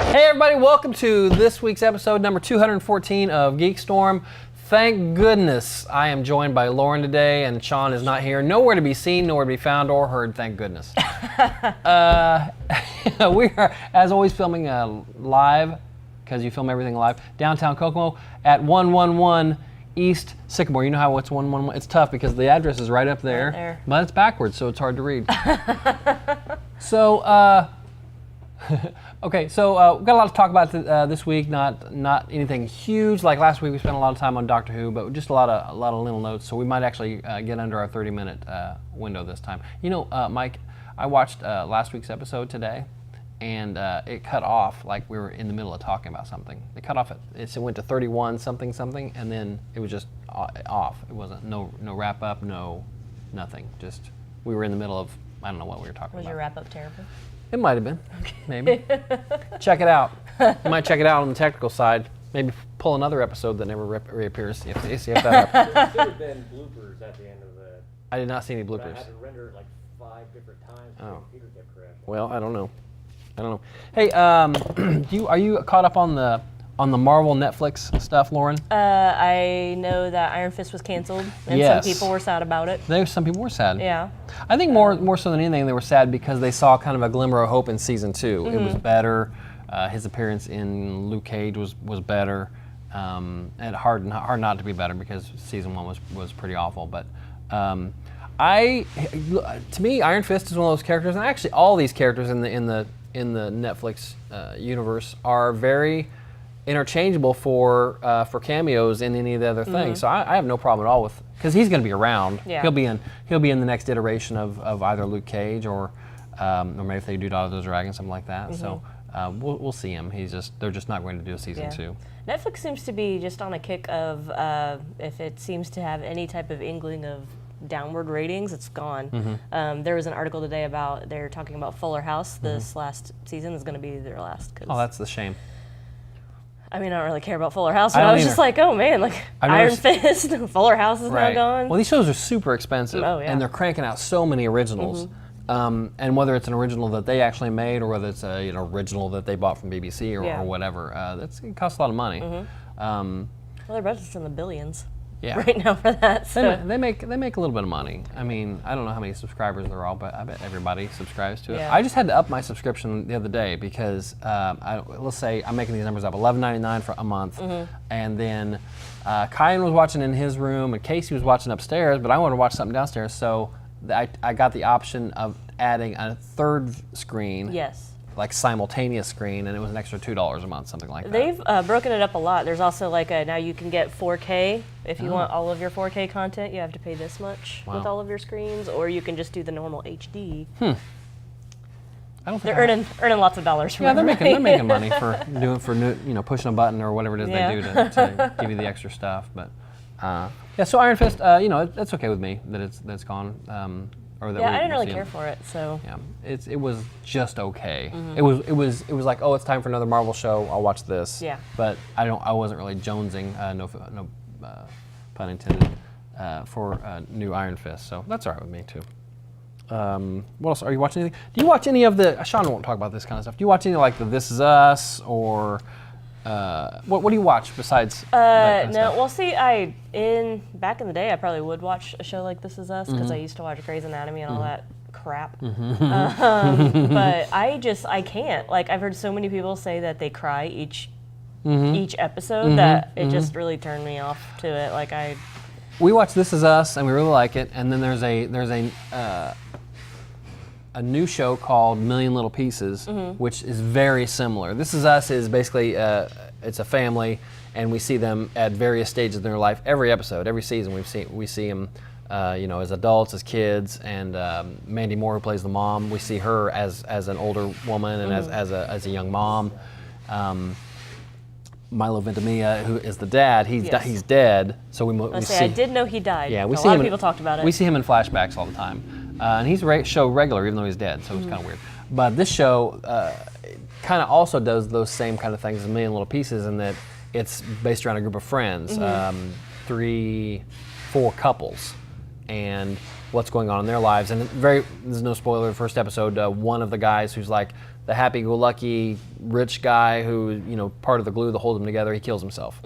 Hey everybody, welcome to this week's episode number 214 of GeekStorm. Thank goodness I am joined by Lauren today, and Sean is not here. Nowhere to be seen, nowhere to be found or heard, thank goodness. We are, as always, filming live, because you film everything live, downtown Kokomo at 111 East Sycamore. You know how it's 111? It's tough because the address is right up there, but it's backwards, so it's hard to read. So, okay, so we've got a lot to talk about this week. Not anything huge. Like last week, we spent a lot of time on Doctor Who, but just a lot of little notes. So we might actually get under our 30-minute window this time. You know, Mike, I watched last week's episode today, and it cut off like we were in the middle of talking about something. It cut off it went to 31 something, and then it was just off. It wasn't no wrap up, no nothing. Just we were in the middle of I don't know what we were talking about. Was your wrap up terrible? It might have been, maybe. Check it out. You might check it out on the technical side. Maybe pull another episode that never reappears. See if that happens. There should have been bloopers at the end of the. I did not see any bloopers. I had to render it like 5 different times. Oh. Peter kept crashing. Well, I don't know. Hey, are you caught up on the Marvel Netflix stuff, Lauren? I know that Iron Fist was canceled, and Yes. some people were sad about it. Some people were sad. Yeah. I think more so than anything, they were sad because they saw kind of a glimmer of hope in season 2. Mm-hmm. It was better. His appearance in Luke Cage was better. And hard not to be better because season 1 was pretty awful. But to me, Iron Fist is one of those characters, and actually all these characters in the Netflix universe are very interchangeable for cameos in any of the other things. So I have no problem at all with, because he's going to be around. Yeah. He'll be in the next iteration of either Luke Cage or maybe if they do Daughters of the Dragon, something like that. So we'll see him. They're just not going to do a season 2. Netflix seems to be just on a kick of if it seems to have any type of inkling of downward ratings, it's gone. There was an article today they're talking about Fuller House. This last season is going to be their last. Oh, that's the shame. I mean, I don't really care about Fuller House, but I was just like, oh man, like Iron Fist, Fuller House is now gone. Well, these shows are super expensive, and they're cranking out so many originals. And whether it's an original that they actually made or whether it's an original that they bought from BBC or whatever, it costs a lot of money. Well, their budget's in the billions. Yeah. Right now for that. So. They make a little bit of money. I mean, I don't know how many subscribers there are, but I bet everybody subscribes to it. Yeah. I just had to up my subscription the other day because let's say I'm making these numbers up, $11.99 for a month, and then Kyan was watching in his room and Casey was watching upstairs, but I wanted to watch something downstairs, so I got the option of adding a third screen. Yes. Like simultaneous screen, and it was an extra $2 a month, something like that. They've broken it up a lot. There's also like now you can get 4K. If you want all of your 4K content, you have to pay this much with all of your screens, or you can just do the normal HD. I don't think They're earning lots of dollars from they're making money for pushing a button or whatever it is they do to give you the extra stuff. But so Iron Fist, that's okay with me that it's gone. I didn't really care for it, so. Yeah, it was just okay. It was like, oh, it's time for another Marvel show. I'll watch this. Yeah. But I wasn't really jonesing, no pun intended, for new Iron Fist. So that's all right with me too. What else? Are you watching anything? Do you watch any of the? Sean won't talk about this kind of stuff. Do you watch any like the This Is Us or? What do you watch besides? That kind of stuff? Well, see, back in the day, I probably would watch a show like This Is Us because I used to watch Grey's Anatomy and all that crap. But I can't. Like, I've heard so many people say that they cry each episode that it just really turned me off to it. Like we watch This Is Us and we really like it, and then there's a new show called Million Little Pieces, which is very similar. This Is Us is basically it's a family, and we see them at various stages of their life. Every episode, every season, we see them, as adults, as kids, and Mandy Moore, who plays the mom, we see her as an older woman and as a young mom. Milo Ventimiglia, who is the dad, he's dead. So we see. I did know he died. Yeah, a lot of people talked about it. We see him in flashbacks all the time, and he's show regular even though he's dead. So it's kind of weird. But this show kind of also does those same kind of things as A Million Little Pieces, in that it's based around a group of friends, 3-4 couples, and what's going on in their lives. And this is no spoiler. The first episode, one of the guys who's like the happy-go-lucky rich guy who, part of the glue that holds them together, he kills himself.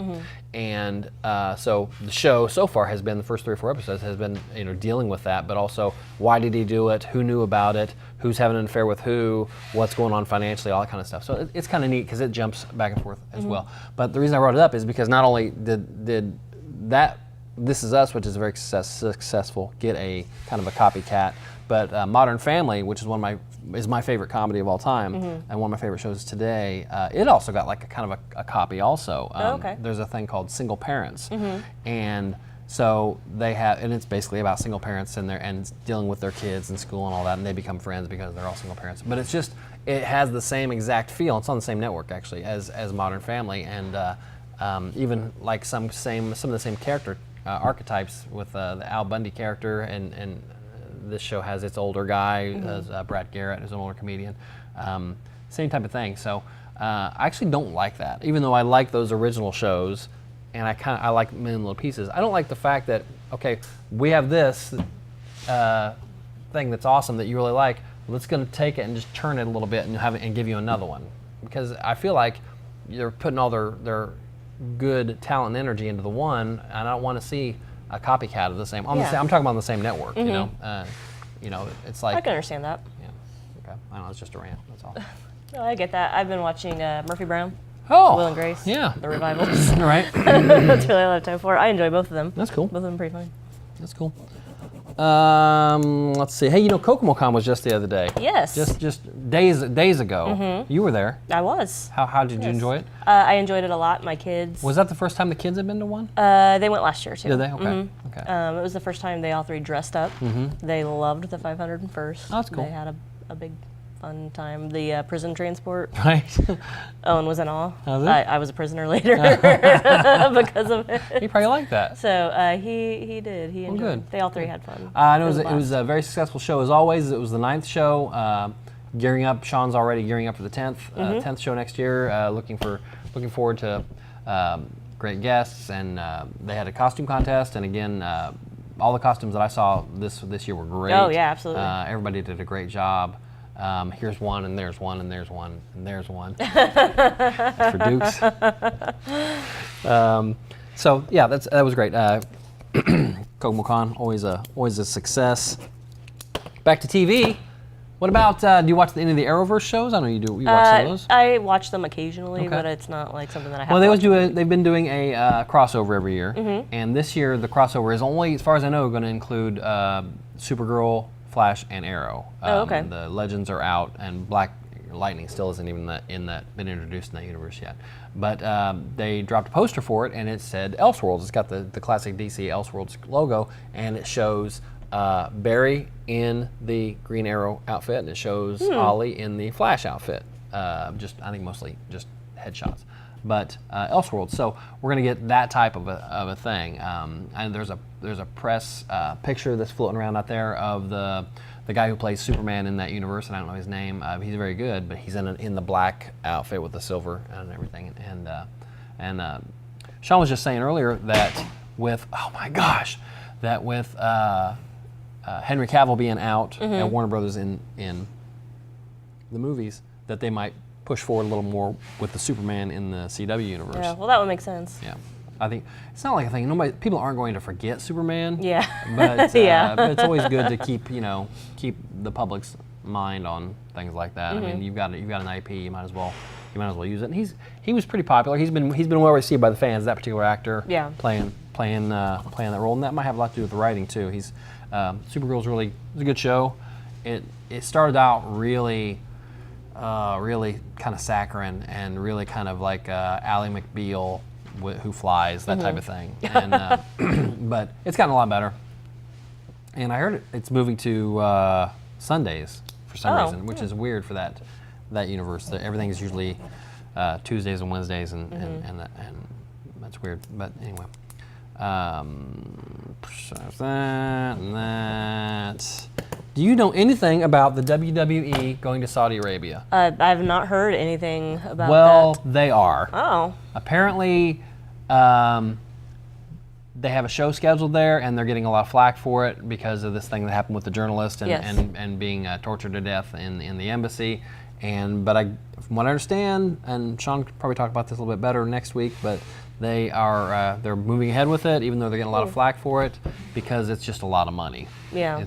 And so the show so far has been, the first 3 or 4 episodes has been, dealing with that, but also why did he do it, who knew about it, who's having an affair with who, what's going on financially, all that kind of stuff. So it's kind of neat because it jumps back and forth as well. But the reason I brought it up is because not only did that This Is Us, which is very successful, get a kind of a copycat, but Modern Family, which is my favorite comedy of all time, and one of my favorite shows today, it also got like a kind of a copy also. Okay. There's a thing called Single Parents, and so they have, and it's basically about single parents and dealing with their kids in school and all that, and they become friends because they're all single parents. But it's just, it has the same exact feel. It's on the same network actually as Modern Family, and even like some of the same character archetypes with the Al Bundy character, and this show has its older guy as Brad Garrett, who's an older comedian. Same type of thing. So I actually don't like that, even though I like those original shows, and I like Men in Little Pieces. I don't like the fact that, okay, we have this thing that's awesome that you really like. Let's going to take it and just turn it a little bit and give you another one, because I feel like they're putting all their good talent and energy into the one, and I don't want to see a copycat of the same. I'm talking about the same network. It's like I can understand that. Yeah. Okay. I don't know. It's just a rant. That's all. No, I get that. I've been watching Murphy Brown, Oh. Will and Grace. Yeah. The revivals. All right. That's really a lot of time for. I enjoy both of them. That's cool. Both of them pretty fun. That's cool. Let's see. Hey, KokomoCon was just the other day. Yes. Just days ago. You were there. I was. How did you enjoy it? I enjoyed it a lot. My kids. Was that the first time the kids had been to one? They went last year too. Did they? Okay. Okay. It was the first time they all three dressed up. They loved the 501st. Oh, that's cool. They had a big fun time. The prison transport. Right. Owen was in awe. Was it? I was a prisoner later because of it. He probably liked that. So he did. He enjoyed. good. They all three had fun. I know it was a very successful show as always. It was the 9th show. Gearing up. Sean's already gearing up for the 10th 10th show next year. Looking forward to great guests, and they had a costume contest, and again. All the costumes that I saw this year were great. Oh yeah, absolutely. Everybody did a great job. Here's one, and there's one, and there's one, and there's one. That's for Dukes. So yeah, that was great. KokomoCon, always a success. Back to TV. What about? Do you watch any of the Arrowverse shows? I know you do. You watch some of those. I watch them occasionally, Okay. but it's not like something that I have. Well, to watch. they've been doing a crossover every year, and this year the crossover is only, as far as I know, going to include Supergirl, Flash, and Arrow. Okay. The Legends are out, and Black Lightning still isn't even been introduced in that universe yet. But they dropped a poster for it, and it said Elseworlds. It's got the classic DC Elseworlds logo, and it shows Barry in the Green Arrow outfit, and it shows Ollie in the Flash outfit. I think mostly just headshots. But Elseworlds. So we're gonna get that type of a thing. And there's a press picture that's floating around out there of the guy who plays Superman in that universe, and I don't know his name. He's very good, but he's in the black outfit with the silver and everything. And Sean was just saying earlier that with Henry Cavill being out at Warner Brothers in the movies, that they might push forward a little more with the Superman in the CW universe. Yeah, well, that would make sense. Yeah, I think it's not like a thing. People aren't going to forget Superman. Yeah. But, Yeah. but it's always good to keep the public's mind on things like that. I mean, you've got an IP, you might as well use it. And he was pretty popular. He's been well received by the fans. That particular actor. Yeah. Playing that role, and that might have a lot to do with the writing too. Supergirl's was a good show. It started out really kind of saccharine and really kind of like Ally McBeal who flies, that type of thing. And but it's gotten a lot better. And I heard it's moving to Sundays for some reason, which is weird for that universe. Everything is usually Tuesdays and Wednesdays, and that's weird. But anyway. That. Do you know anything about the WWE going to Saudi Arabia? I've not heard anything about Well, that. they are. Oh. Apparently, they have a show scheduled there, and they're getting a lot of flack for it because of this thing that happened with the journalist and Yes. and being tortured to death in the embassy. But from what I understand, and Sean could probably talk about this a little bit better next week, but they're moving ahead with it, even though they're getting a lot of flack for it, because it's just a lot of money. Yeah.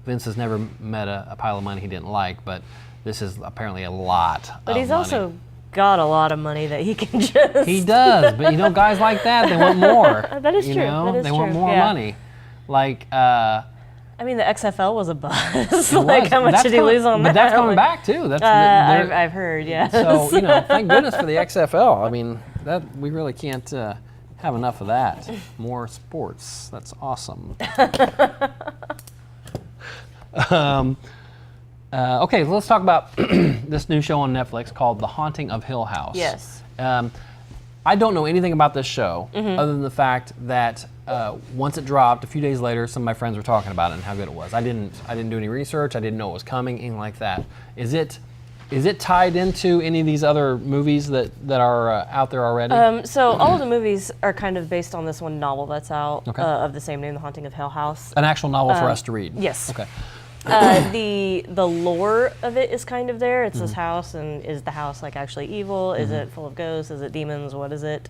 Vince has never met a pile of money he didn't like, but this is apparently a lot But of he's money. also got a lot of money that he can just. He does, but guys like that, they want more. That is you true. know? That is they want true. more Yeah. money. Like, I mean, the XFL was a buzz. it Like, was. how much That's did he coming- lose on but that? that's coming Like, back too. That's I've heard, yeah. so thank goodness for the XFL. I mean, that we really can't have enough of that. More sports. That's awesome. Okay, let's talk about this new show on Netflix called The Haunting of Hill House. Yes. I don't know anything about this show other than the fact that once it dropped, a few days later, some of my friends were talking about it and how good it was. I didn't do any research. I didn't know it was coming, anything like that. Is it tied into any of these other movies that are out there already? So all of the movies are kind of based on this one novel that's out Okay. of the same name, The Haunting of Hill House. An actual novel for us to read? Yes. Okay. The lore of it is kind of there. It's this house, and is the house like actually evil? Is it full of ghosts? Is it demons? What is it?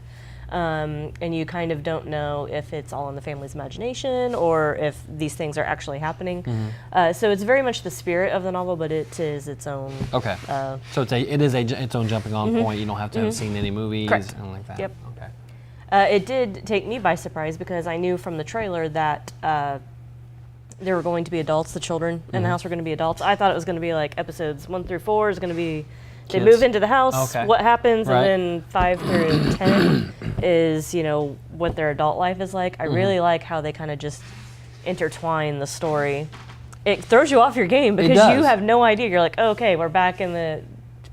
And you kind of don't know if it's all in the family's imagination or if these things are actually happening. So it's very much the spirit of the novel, but it is its own. Okay. So it is its own jumping on point. You don't have to have seen any movies, Correct. anything like that. Yep. Okay. It did take me by surprise because I knew from the trailer that there were going to be adults, the children in the house were going to be adults. I thought it was going to be like episodes 1 through 4 is going to be they Kids. move into the house, Okay. what happens, Right. and then 5 through 10 is, what their adult life is like. I really like how they kind of just intertwine the story. It throws you off your game because you does. have no idea. You're like, oh, okay, we're back in the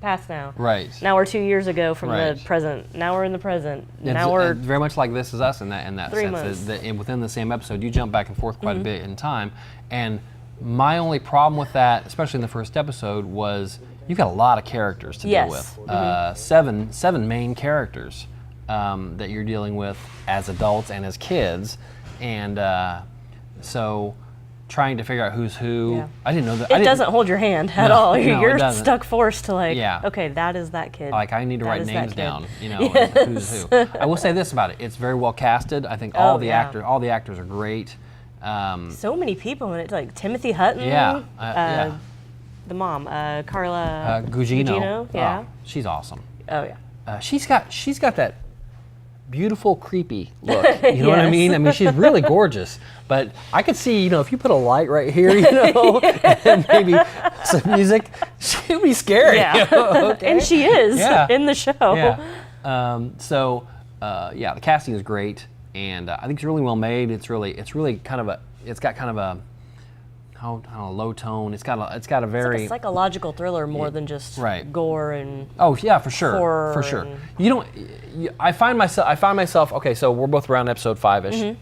past now. Right. Now we're 2 years ago from Right. the present. Now we're in the present. It's Now we're very much like This Is Us in that 3 sense. months. That within the same episode, you jump back and forth quite a bit in time. And my only problem with that, especially in the first episode, was you've got a lot of characters to deal Yes. with. Seven main characters that you're dealing with as adults and as kids, and so trying to figure out who's who. Yeah. I didn't know that. It doesn't hold your hand at No, all. no, it You're doesn't. stuck forced to Yeah. okay, that is that kid. Like I need to That write is that names kid. down, and who's who. I will say this about it: it's very well casted. I think all Oh, the yeah. all the actors are great. So many people in it, like Timothy Hutton. Yeah, yeah. The mom, Carla Gugino, yeah. oh, she's awesome. Oh yeah. She's got that beautiful, creepy look. You know what I Yes. mean? I mean, she's really gorgeous. But I could see, if you put a light right here, and maybe some music, she'd be scary. Yeah. Okay. And she is Yeah. in the show. Yeah. The casting is great, and I think it's really well made. It's really it's got kind of a low tone. It's got a very It's like a psychological thriller more than just Right. gore and Oh yeah, for sure, horror for sure. and- I find myself. Okay, so we're both around episode 5-ish.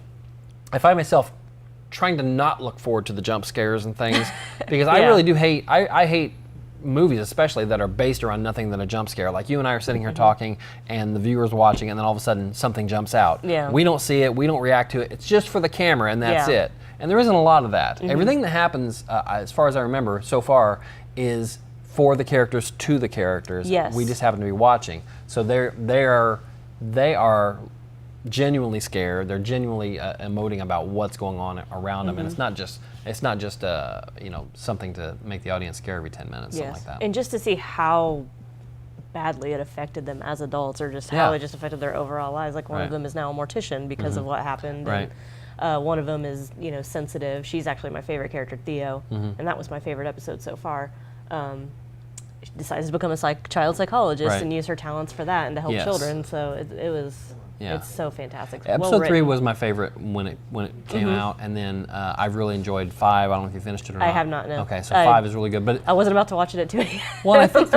I find myself trying to not look forward to the jump scares and things because I Yeah. really do hate. I hate movies, especially that are based around nothing than a jump scare. Like you and I are sitting here talking, and the viewer's watching, and then all of a sudden something jumps out. Yeah. We don't see it. We don't react to it. It's just for the camera, and that's Yeah. it. And there isn't a lot of that. Everything that happens, as far as I remember so far, is for the characters to the characters. Yes. We just happen to be watching. So they are genuinely scared. They're genuinely emoting about what's going on around them, and it's not just something to make the audience scare every 10 minutes, something like that. And just to see how badly it affected them as adults, or just how it just affected their overall lives. Like one Right. of them is now a mortician because of what happened. Right. And one of them is sensitive. She's actually my favorite character, Theo, and that was my favorite episode so far. She decides to become a child psychologist Right. and use her talents for that and to help Yes. children. So it was. Yeah. It's so fantastic. Episode 3 was my favorite when it came out, and then I've really enjoyed 5. I don't know if you finished it or not. I have not, no. Okay, so 5 is really good, but I wasn't about to watch it at 2 a.m. well, I think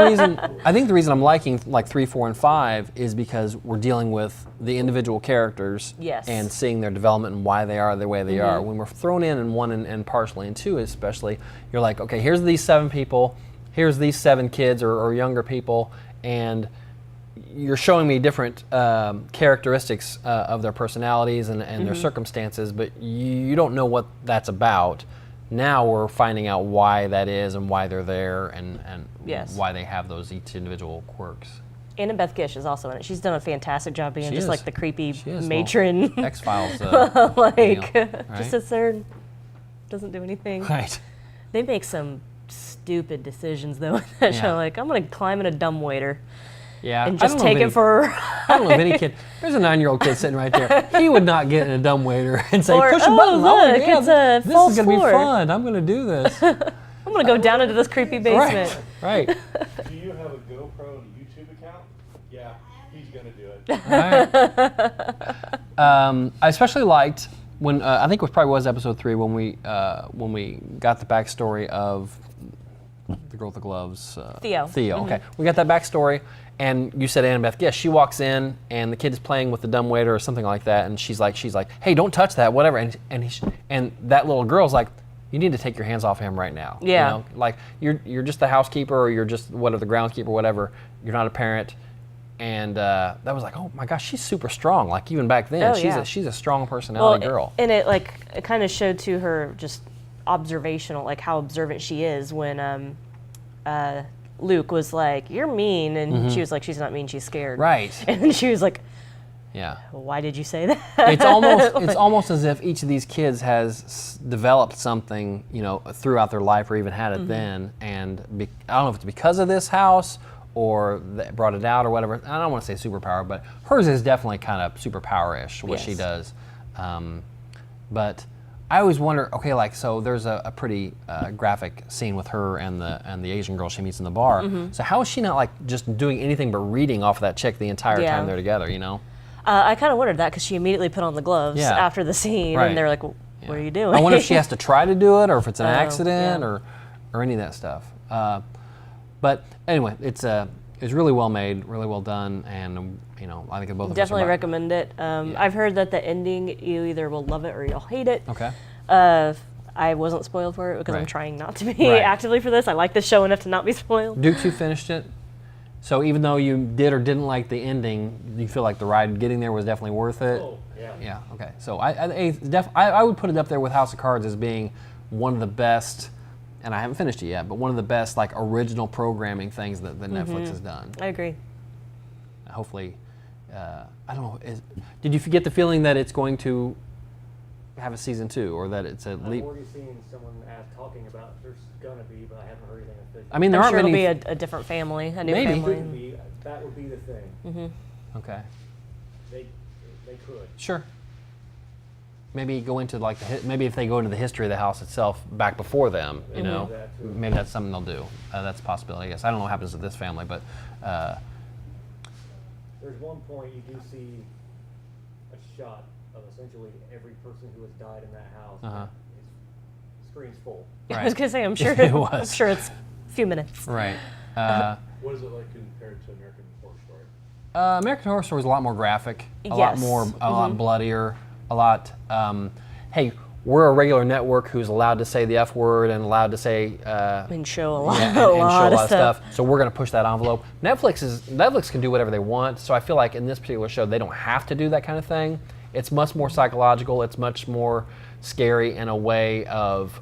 the reason I'm liking like 3, 4, and 5 is because we're dealing with the individual characters Yes. and seeing their development and why they are the way they are. When we're thrown in 1 and partially in 2, especially, you're like, okay, here's these 7 people, here's these 7 kids or younger people, and you're showing me different characteristics of their personalities and their circumstances, but you don't know what that's about. Now we're finding out why that is and why they're there and Yes. why they have those each individual quirks. Annabeth Gish is also in it. She's done a fantastic job being She just is. like the creepy She is, matron. well, X-Files. Like, right? just sits there and doesn't do anything. Right. They make some stupid decisions though in that Yeah. show. Like, I'm gonna climb in a dumbwaiter Yeah. and I just don't know take if it for. I don't know if any kid. There's a 9-year-old kid sitting right there. He would not get in a dumbwaiter and say, Or, "Push a "Oh, button." look, yeah, it's a this false is gonna floor." be fun. I'm gonna do this. I'm gonna go down into this creepy basement. Right. Do you have a GoPro and a YouTube account? Yeah, he's gonna do it. Right. I especially liked when I think it probably was episode 3 when we got the backstory of the girl with the gloves. Theo. Okay, we got that backstory, and you said Annabeth Gish. She walks in, and the kid is playing with the dumbwaiter or something like that, and she's like, "Hey, don't touch that, whatever." And that little girl's like, "You need to take your hands off him right now." Yeah. You know? Like you're just the housekeeper, or you're just the groundskeeper, whatever. You're not a parent. And that was like, oh my gosh, she's super strong. Like even back then, Oh, yeah. she's a strong personality girl. And it kind of showed to her just observational, like how observant she is when Luke was like, "You're mean," and she was like, "She's not mean, she's scared." Right. And then she was like, Yeah. "Why did you say that?" It's almost as if each of these kids has developed something, throughout their life or even had it then. And I don't know if it's because of this house or that brought it out or whatever. I don't want to say superpower, but hers is definitely kind of superpower-ish, what she Yes. does. But I always wonder, okay, like, so there's a pretty graphic scene with her and the Asian girl she meets in the bar. So how is she not, like, just doing anything but reading off of that chick the entire Yeah. time they're together, I kind of wondered that because she immediately put on the gloves Yeah. after the scene, Right. and they're like, "What are you doing?" I wonder if she has to try to do it or if it's an Oh, accident yeah. or any of that stuff. But anyway, it's really well made, really well done, and I think both of us Definitely are recommend it. I've heard that the ending, you either will love it or you'll hate it. Okay. I wasn't spoiled for it because I'm Right. trying not to be Right. actively for this. I like this show enough to not be spoiled. Duke, you finished it. So even though you did or didn't like the ending, you feel like the ride getting there was definitely worth it. Oh, yeah. Yeah. Okay. So I would put it up there with House of Cards as being one of the best, and I haven't finished it yet, but one of the best like original programming things that Netflix has done. I agree. Hopefully, I don't know. Did you get the feeling that it's going to have a season 2, or that it's a I've leap? already seen someone talking about there's gonna be, but I haven't heard anything official. I mean, there I'm aren't sure many. it'll be a different family, a new Maybe. family. Couldn't be, that would be the thing. Okay. They could. Sure. Maybe go into like maybe if they go into the history of the house itself back before them, That too. maybe that's something they'll do. That's a possibility. I guess I don't know what happens to this family, but There's one point you do see a shot of essentially every person who has died in that house. Uh-huh. His screen's full. I was gonna say, I'm sure It was. I'm sure it's a few minutes. right. What is it like compared to American Horror Story? American Horror Story is a lot more graphic, a lot Yes. more, a lot bloodier, a lot. Hey, we're a regular network who's allowed to say the F word and allowed to say And show a lot, and a show lot of stuff. So we're going to push that envelope. Netflix can do whatever they want. So I feel like in this particular show, they don't have to do that kind of thing. It's much more psychological. It's much more scary in a way of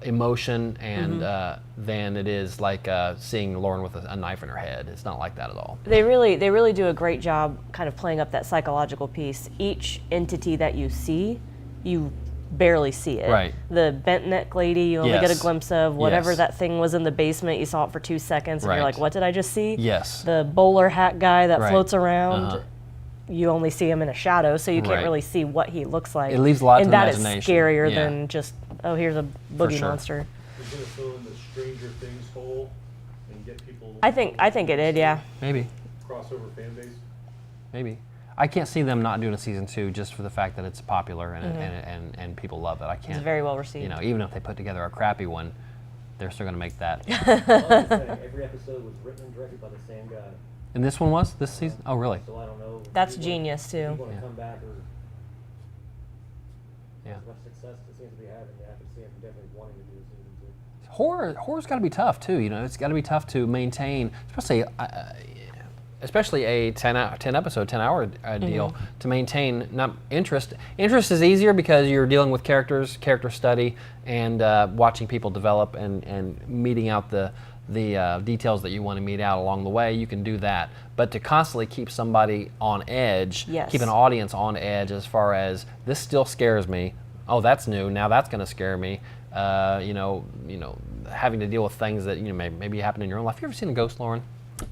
emotion and than it is like seeing Lauren with a knife in her head. It's not like that at all. They really do a great job kind of playing up that psychological piece. Each entity that you see, you barely see it. Right. The bent neck lady, you only get a Yes. glimpse of. Whatever Yes. that thing was in the basement, you saw it for 2 seconds, and Right. you're like, what did I just see? Yes. The bowler hat guy that Right. floats around, Uh-huh. you only see him in a shadow, so you can't Right. really see what he looks like. It leaves a lot to and the that is imagination. scarier Yeah. than just, oh, here's a boogie sure. monster. Is it gonna fill in the Stranger Things hole and get people? I think it did, yeah. Maybe. Crossover fan base. Maybe. I can't see them not doing a season 2 just for the fact that it's popular and people love it. I can't. It's very well received. Even if they put together a crappy one, they're still going to make that. Well, that's the thing, every episode was written and directed by the same guy. And this one was this season? Oh, really? So I don't know. if That's people- genius, too. People want Yeah. to come back or Yeah. as much success it seems to be having. I can see him definitely wanting to do season 2. Horror's got to be tough too. It's got to be tough to maintain, especially especially a 10 episode, 10 hour deal, to maintain not interest. Interest is easier because you're dealing with characters, character study, and watching people develop and meeting out the details that you want to meet out along the way. You can do that. But to constantly keep somebody on edge, Yes. keep an audience on edge as far as this still scares me. Oh, that's new. Now that's going to scare me. Having to deal with things that maybe happen in your own life. You ever seen a ghost, Lauren?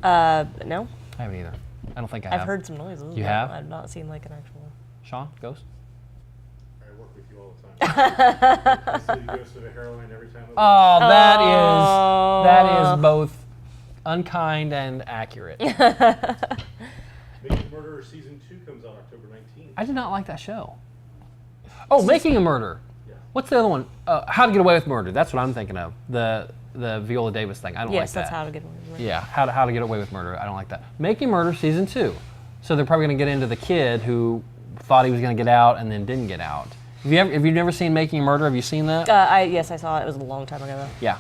No. I haven't either. I don't think I have. I've heard some noises. You but have? I've not seen like an actual. Sean, ghost? I work with you all the time. I see you go to the heroin every time. Oh, that Oh. is both unkind and accurate. Making Murderer Season 2 comes out October 19th. I did not like that show. Oh, Making a Murder. Yeah. What's the other one? How to Get Away with Murder. That's what I'm thinking of. The Viola Davis thing. I don't like Yes, that. that's how to get one. Yeah, how to Get Away with Murder. I don't like that. Making Murder Season 2. So they're probably going to get into the kid who thought he was going to get out and then didn't get out. Have you never seen Making a Murder? Have you seen that? Yes, I saw it. It was a long time ago though. Yeah,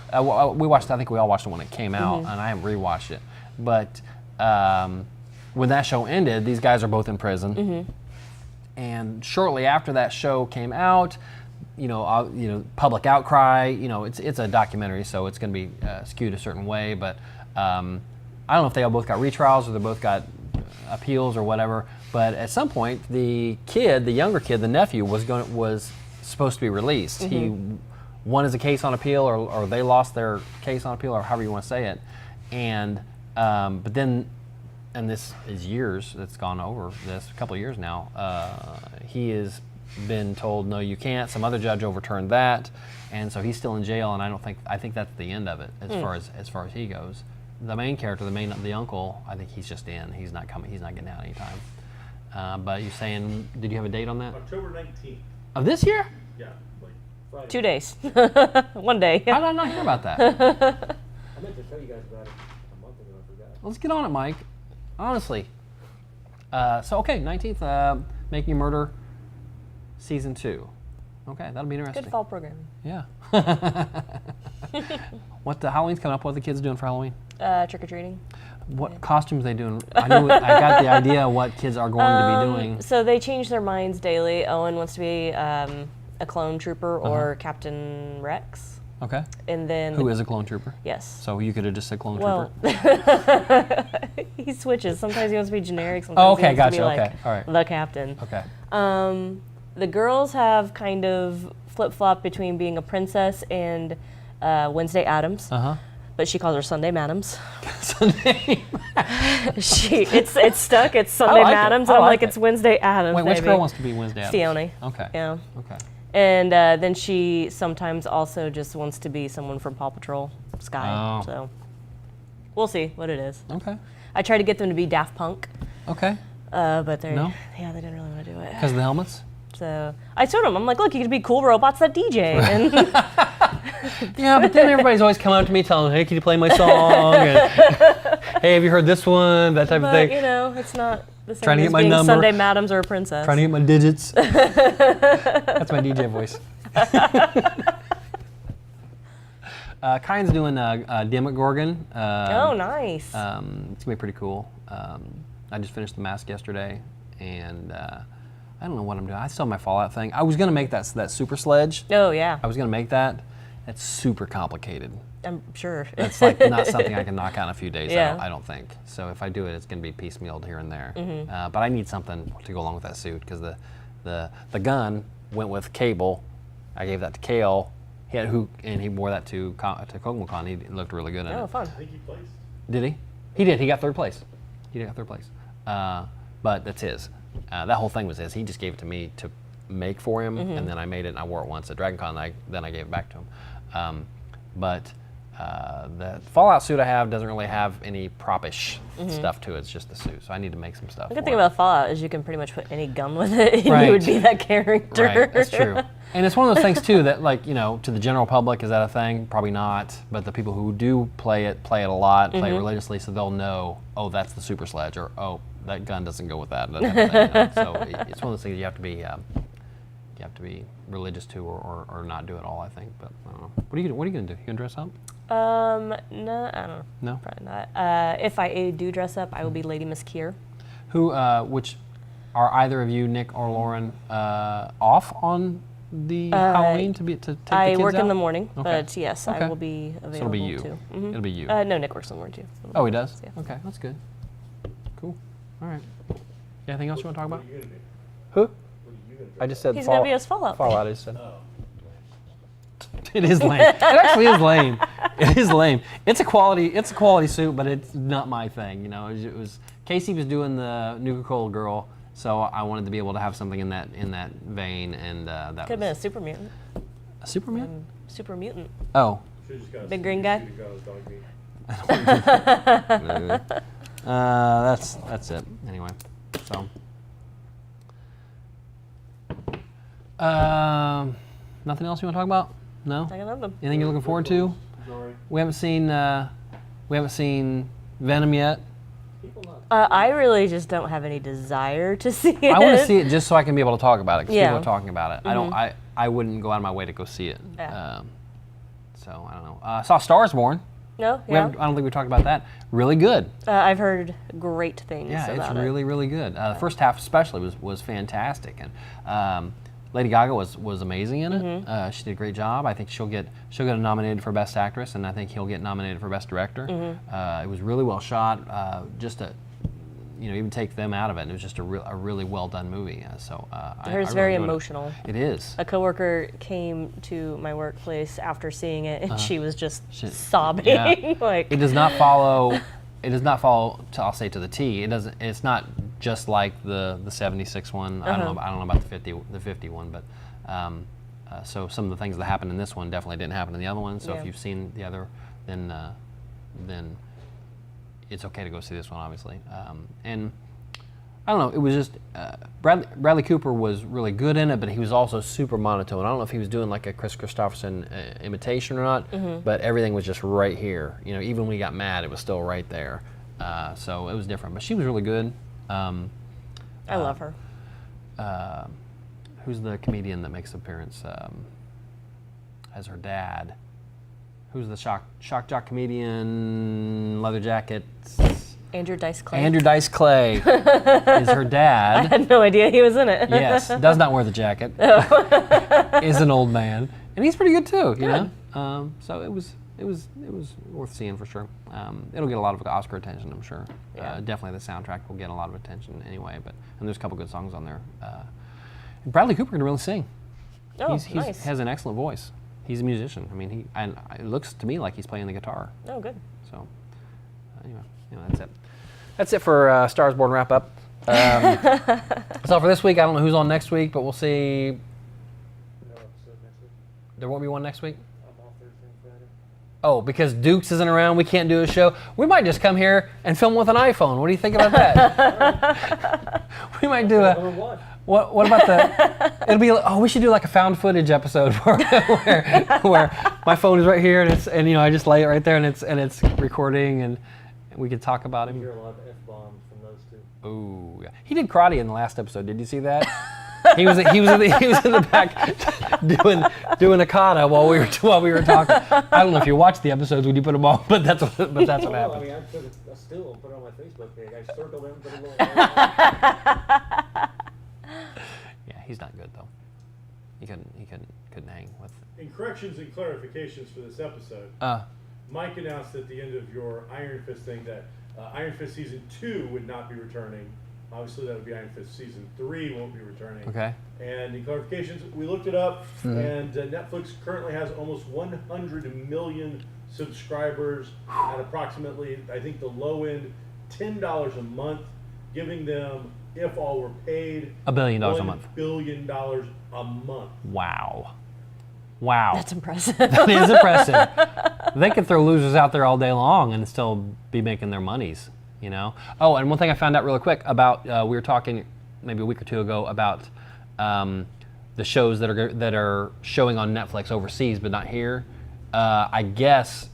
we watched. I think we all watched it when it came out, and I haven't rewatched it. But when that show ended, these guys are both in prison, and shortly after that show came out, public outcry. It's a documentary, so it's going to be skewed a certain way. But I don't know if they all both got retrials or they both got appeals or whatever. But at some point, the younger kid, the nephew, was supposed to be released. He won as a case on appeal, or they lost their case on appeal, or however you want to say it. And but then, and this is years. It's gone over this a couple of years now. He has been told no, you can't. Some other judge overturned that, and so he's still in jail. And I think that's the end of it as far as he goes. The main character, the uncle, I think he's just in. He's not coming. He's not getting out anytime. But you're saying, did you have a date on that? October 19th. Of this year? Yeah, like Friday. 2 days. 1 day. How did I not hear about that? I meant to show you guys about it a month ago. I forgot. Let's get on it, Mike. Honestly. 19th, Making a Murder, Season 2. Okay, that'll be interesting. Good fall programming. Yeah. What the Halloween's coming up? What are the kids doing for Halloween? Trick or treating. What costumes are they doing? I got the idea of what kids are going to be doing. So they change their minds daily. Owen wants to be a clone trooper or Captain Rex. Okay. And then Who is a clone trooper? Yes. So you could have just said clone Well, trooper. he switches. Sometimes he wants to be generic. Sometimes he okay, wants to be gotcha. like Okay, all right. the captain. Okay. The girls have kind of flip-flopped between being a princess and Wednesday Addams. But she calls her Sunday Madams. Sunday. It's stuck. It's Sunday like it. Madams. I And I'm like like, it. it's Wednesday Addams. Wait, which baby. girl wants to be Wednesday Addams? Steone. Okay. Yeah. Okay. And then she sometimes also just wants to be someone from Paw Patrol, Sky. Oh. So we'll see what it is. Okay. I tried to get them to be Daft Punk, Okay. but they No? they didn't really want to do it. Because of the helmets? So I told them, I'm like, look, you could be cool robots that DJ. And Yeah, but then everybody's always coming up to me telling me, hey, can you play my song? And, hey, have you heard this one? That type of but thing. it's not the same Trying to as get my being number. Sunday Madams or a princess. Trying to get my digits. That's my DJ voice. Kyne's doing Demogorgon. Oh, nice. It's going to be pretty cool. I just finished the mask yesterday, and I don't know what I'm doing. I still have my Fallout thing. I was going to make that super sledge. Oh, yeah. I was going to make that. It's super complicated. I'm sure. It's like not something I can knock out in a few days, Yeah. I don't think. So if I do it, it's going to be piecemealed here and there. Mm-hmm. But I need something to go along with that suit, because the gun went with Cable. I gave that to Kale. He wore that to KokomoCon. He looked really good in Oh, it. fun. I think he placed. Did he? He did. He got third place. But that's his. That whole thing was his. He just gave it to me to make for him, and then I made it and I wore it once at DragonCon. Then I gave it back to him. But the Fallout suit I have doesn't really have any prop-ish stuff to it. It's just the suit. So I need to make some stuff. The good for thing it. about Fallout is you can pretty much put any gun with it, and Right. you would be that character. Right, that's true. And it's one of those things too that, like, to the general public, is that a thing? Probably not. But the people who do play it a lot, play it religiously, so they'll know, oh, that's the super sledge, or oh, that gun doesn't go with that. So it's one of those things you have to be, you have to be religious to or not do it all. I think, but I don't know. What are you gonna do? You gonna dress up? No, I don't know. No. Probably not. If I do dress up, I will be Lady Miss Kier. Who? Which are either of you, Nick or Lauren, off on the Halloween to take the kids I work in out? the morning, Okay. but yes, Okay. I will be available So it'll be you. too. Mhm. It'll be you. No, Nick works in the morning too. So Oh, he does? Yeah. Okay, that's good. Cool. All right. Anything else you want to talk What about? are you gonna do? Who? What are you gonna do? I just said He's gonna be as Fallout. Fallout, I just said. Oh. It is lame. It actually is lame. It is lame. It's a quality suit, but it's not my thing. You know, it was Casey was doing the Nuka Cola girl, so I wanted to be able to have something in that vein, and that Could have been a super mutant. a Superman. Super mutant. Oh, Should've just got a Big green suit guy? to go as dog meat. that's it. Anyway, so nothing else you want to talk about? No. I love them. Anything you're looking forward to? Sorry. We haven't seen Venom yet. People not. I really just don't have any desire to see it. I want to see it just so I can be able to talk about it because Yeah. people are talking about it. I wouldn't go out of my way to go see it. Yeah. So I don't know. I saw Stars Born. No, We yeah. haven't, I don't think we talked about that. Really good. I've heard great things Yeah, it's about it. really, really good. The first half especially was fantastic, and Lady Gaga was amazing in it. She did a great job. I think she'll get nominated for Best Actress, and I think he'll get nominated for Best Director. It was really well shot. Just to, even take them out of it, it was just a really well done movie. I It's really very enjoyed emotional. It is. A coworker came to my workplace after seeing it, and she was just sobbing. Yeah. Like It does not follow. It does not follow. I'll say to the T. It doesn't. It's not just like the 76 one. I don't know about the 50 one, but so some of the things that happened in this one definitely didn't happen in the other one. So Yeah. if you've seen the other, then it's okay to go see this one, obviously. And I don't know. It was just Bradley Cooper was really good in it, but he was also super monotone. I don't know if he was doing like a Chris Christopherson imitation or not, but everything was just right here. Even when he got mad, it was still right there. So it was different. But she was really good. I love her. Who's the comedian that makes appearance as her dad? Who's the shock jock comedian, leather jacket? Andrew Dice Clay. Andrew Dice Clay is her I dad. had no idea he was in it. Yes, does not wear the jacket. Is an old man, and he's pretty good too. So it was worth seeing for sure. It'll get a lot of Oscar attention, I'm sure. Yeah. Definitely the soundtrack will get a lot of attention anyway. And there's a couple good songs on there. And Bradley Cooper can really sing. Oh, He nice. has an excellent voice. He's a musician. I mean, it looks to me like he's playing the guitar. Oh, good. So anyway, that's it. That's it for Stars Born wrap up. That's all for this week. I don't know who's on next week, but we'll see. No episode next week. There won't be one next week. I'm off Thursday and Friday. Oh, because Dukes isn't around, we can't do a show. We might just come here and film with an iPhone. What do you think about that? We might do a. Or what? What about the? It'll be. Oh, we should do like a found footage episode where my phone is right here and I just lay it right there and it's recording and we could talk about You him. hear a lot of F-bombs from those two. Oh, yeah. He did karate in the last episode. Did you see that? He was in the back doing a kata while we were talking. I don't know if you watched the episodes when you put them on, but that's what No, I happened. mean, I took a still and put it on my Facebook page. I circled him, put a little. Yeah, he's not good though. He couldn't hang with. In corrections and clarifications for this episode, Mike announced at the end of your Iron Fist thing that Iron Fist Season 2 would not be returning. Obviously, that would be Iron Fist Season 3 won't be returning. Okay. And in clarifications, we looked it up, and Netflix currently has almost 100 million subscribers at approximately, I think the low end, $10 a month, giving them, if all were paid, $1 billion a $1 month. billion a month. Wow. That's impressive. That is impressive. They could throw losers out there all day long and still be making their monies, Oh, and one thing I found out really quick about, we were talking maybe a week or two ago about the shows that are showing on Netflix overseas but not here. I guess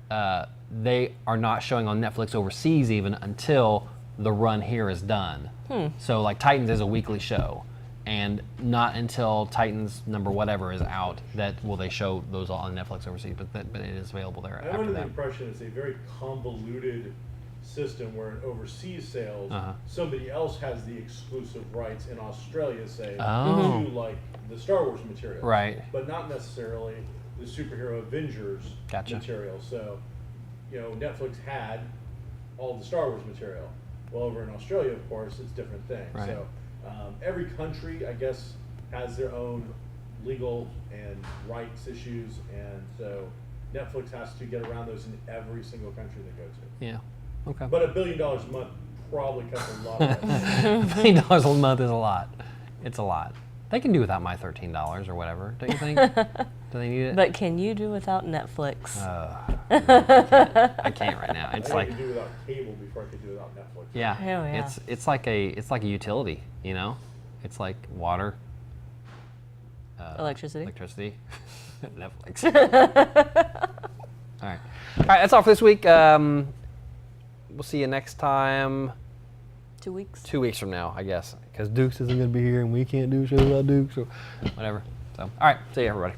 they are not showing on Netflix overseas even until the run here is done. So like Titans is a weekly show. and not until Titans number whatever is out that will they show those all on Netflix overseas. But it is available there I'm after under the that. impression it's a very convoluted system where in overseas sales, Uh-huh. somebody else has the exclusive rights in Australia, say, Oh. to like the Star Wars material, Right. But not necessarily the superhero Avengers Gotcha. material. So, Netflix had all the Star Wars material. Well, over in Australia, of course, it's a different thing. Right. So, every country, I guess, has their own legal and rights issues, and so Netflix has to get around those in every single country they go to. Yeah. Okay. But $1 billion a month probably cuts a lot of that. $1 a month is a lot. It's a lot. They can do without my $13 or whatever, don't you think? Do they need it? But can you do without Netflix? I can't right now. It's I like, could do without cable before I could do without Netflix. yeah, Hell yeah. it's like a utility, It's like water, Electricity. Netflix. All right, that's all for this week. We'll see you next time. 2 weeks. 2 weeks from now, I guess, because Dukes isn't going to be here and we can't do shows without Dukes, so whatever. So, all right, see you, everybody.